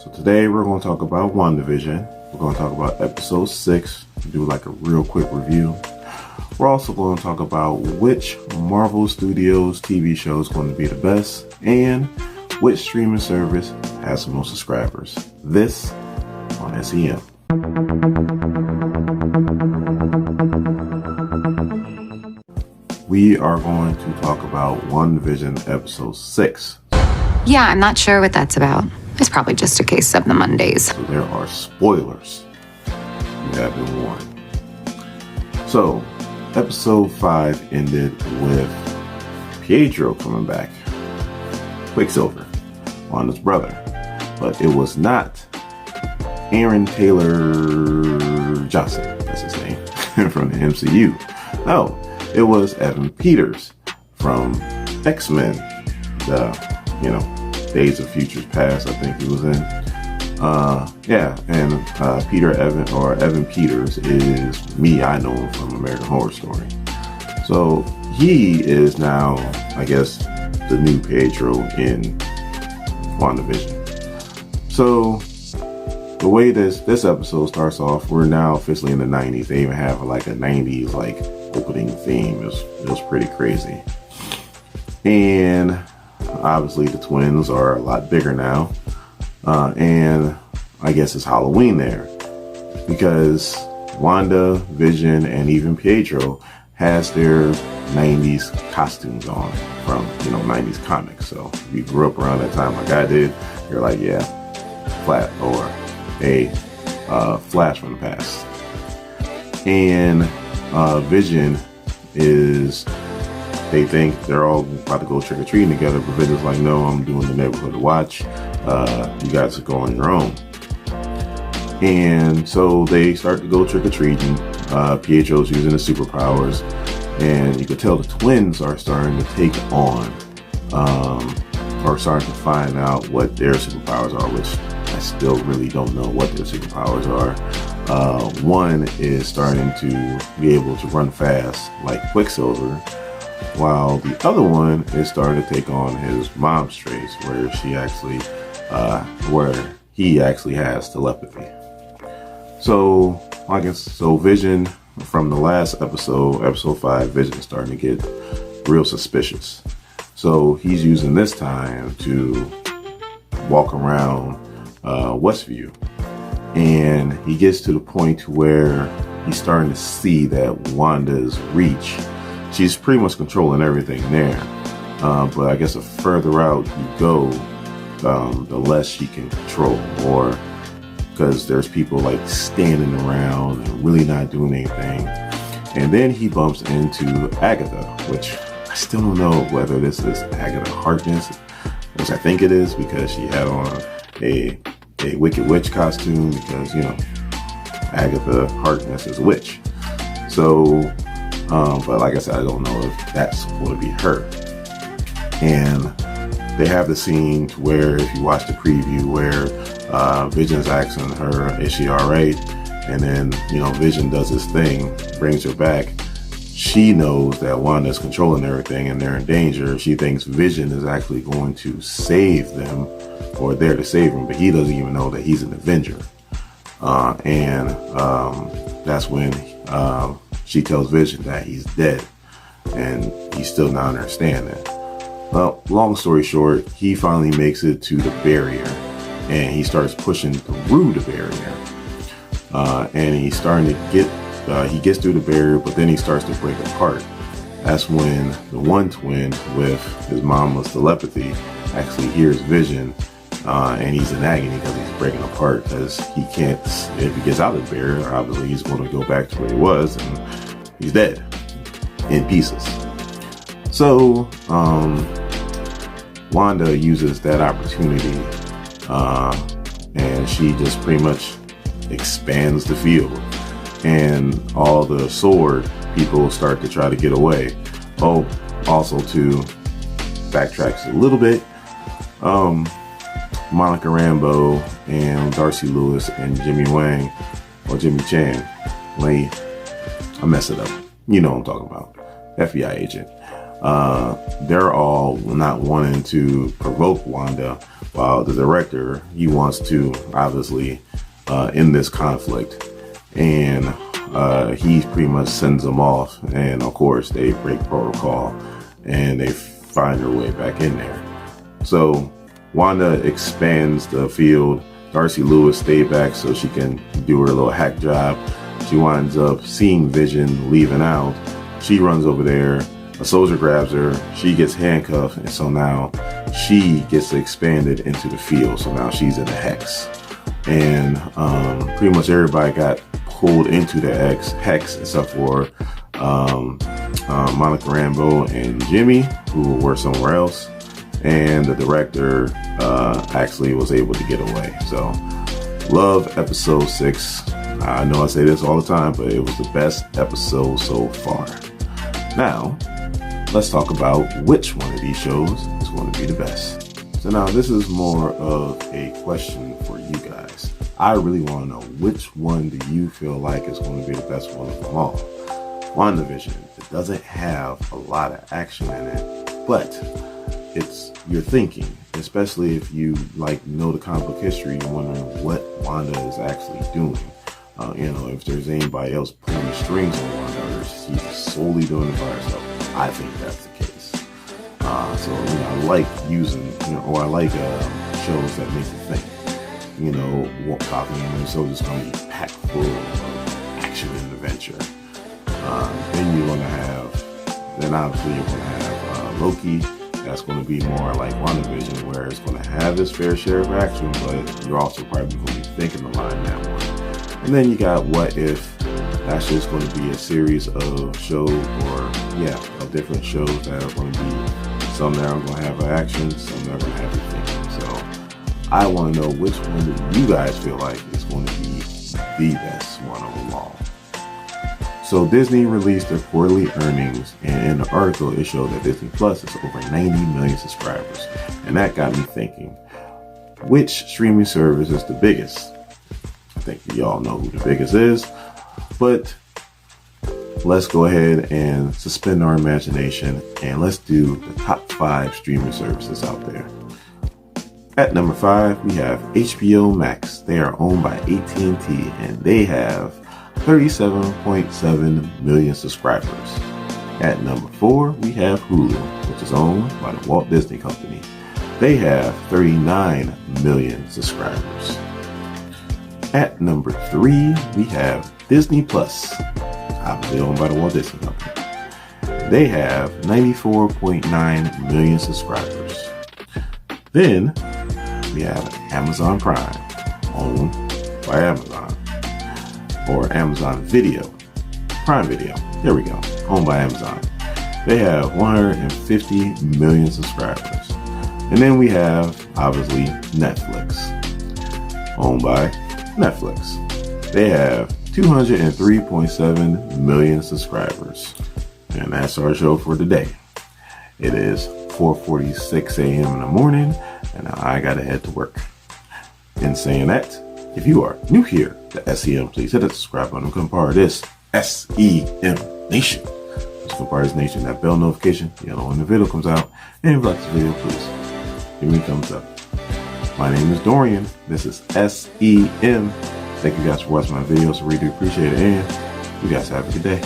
So today we're going to talk about WandaVision. We're going to talk about episode 6, do like a real quick review. We're also going to talk about which Marvel Studios TV show is going to be the best and which streaming service has the most subscribers. This on SEM. We are going to talk about WandaVision episode 6. Yeah, I'm not sure what that's about. It's probably just a case of the Mondays. So there are spoilers. You have been warned. So, episode 5 ended with Pietro coming back. Quicksilver, Wanda's brother. But it was not Aaron Taylor Johnson, that's his name, from the MCU. No, it was Evan Peters from X-Men, Days of Futures Past, I think he was in. Evan Peters is me. I know him from American Horror Story. So he is now, I guess, the new Pietro in WandaVision. So the way this episode starts off, we're now officially in the 90s. They even have like a 90s opening theme. It was pretty crazy. And obviously the twins are a lot bigger now. And I guess it's Halloween there because Wanda, Vision, and even Pietro has their 90s costumes on from, 90s comics. So if you grew up around that time like I did, you're like, yeah, flat or a flash from the past. And Vision is, they think they're all about to go trick-or-treating together, but Vision's like, no, I'm doing the neighborhood watch. You guys are going on your own. And so they start to go trick-or-treating. Pietro's using his superpowers, and you could tell the twins are starting to take on, or starting to find out what their superpowers are, which I still really don't know what their superpowers are. One is starting to be able to run fast like Quicksilver, while the other one is starting to take on his mom's traits, where he actually has telepathy. So Vision from the last episode 5, Vision is starting to get real suspicious. So he's using this time to walk around Westview, and he gets to the point where he's starting to see that Wanda's reach. She's pretty much controlling everything there. But I guess the further out you go, the less she can control, or because there's people standing around and really not doing anything. And then he bumps into Agatha, which I still don't know whether this is Agatha Harkness, which I think it is because she had on a Wicked Witch costume, because, Agatha Harkness is a witch. So, but like I said, I don't know if that's going to be her. And they have the scene where, if you watch the preview, where Vision's asking her, is she all right? And then, Vision does his thing, brings her back. She knows that Wanda's controlling everything and they're in danger. She thinks Vision is actually going to save them, or there to save him, but he doesn't even know that he's an Avenger. And that's when she tells Vision that he's dead, and he's still not understanding. Well, long story short, he finally makes it to the barrier, and he starts pushing through the barrier. And he's starting to he gets through the barrier, but then he starts to break apart. That's when the one twin with his mama's telepathy actually hears Vision, and he's in agony because he's breaking apart, because he can't, if he gets out of the barrier, obviously he's going to go back to where he was, and he's dead in pieces. So Wanda uses that opportunity, and she just pretty much expands the field, and all the sword people start to try to get away. Oh, also to backtrack a little bit, Monica Rambeau and Darcy Lewis and Jimmy Wang, or Jimmy Chan, I mess it up. You know what I'm talking about. FBI agent. They're all not wanting to provoke Wanda, while the director, he wants to obviously end this conflict, and he pretty much sends them off, and of course they break protocol and they find their way back in there. So Wanda expands the field. Darcy Lewis stayed back so she can do her little hack job. She winds up seeing Vision leaving out. She runs over there. A soldier grabs her. She gets handcuffed, and so now she gets expanded into the field. So now she's in the hex, and pretty much everybody got pulled into the hex except for Monica Rambeau and Jimmy, who were somewhere else, and the director actually was able to get away. So love episode 6. I know I say this all the time, but it was the best episode so far. Now let's talk about which one of these shows is going to be the best. So now this is more of a question for you guys. I really want to know, which one do you feel like is going to be the best one of them all? WandaVision, it doesn't have a lot of action in it, but it's your thinking, especially if you know the comic book history, you're wondering what Wanda is actually doing. If there's anybody else pulling the strings on Wanda, or she's solely doing it by herself. I think that's the case. I like using, I like shows that make you think. Falcon and Winter Soldier is going to be packed full of action and adventure. Then obviously you're going to have Loki. That's going to be more like WandaVision, where it's going to have its fair share of action, but you're also probably going to be thinking along that one. And then you got What If. That's just going to be a series of shows, of different shows that are going to be, some that are going to have action, some that are going to have you thinking. So I want to know, which one do you guys feel like is going to be the best one of them all? So Disney released their quarterly earnings, and in the article it showed that Disney Plus is over 90 million subscribers. And that got me thinking, which streaming service is the biggest? I think we all know who the biggest is, but let's go ahead and suspend our imagination and let's do the top 5 streaming services out there. At number 5, we have HBO Max. They are owned by AT&T, and they have 37.7 million subscribers. At number 4, we have Hulu, which is owned by the Walt Disney Company. They have 39 million subscribers. At number 3, we have Disney Plus, obviously owned by the Walt Disney Company. They have 94.9 million subscribers. Then we have Amazon Prime, owned by Amazon, or Amazon Video, Prime Video. There we go, owned by Amazon. They have 150 million subscribers. And then we have, obviously, Netflix, owned by Netflix. They have 203.7 million subscribers. And that's our show for today. It is 4:46 a.m. in the morning, and I gotta head to work. In saying that, if you are new here to SEM, please hit the subscribe button and become part of this SEM Nation. Let's become part of this nation. That bell notification, yellow when the video comes out. And if you like this video, please give me a thumbs up. My name is Dorian. This is SEM. Thank you guys for watching my videos. I really do appreciate it. And you guys have a good day.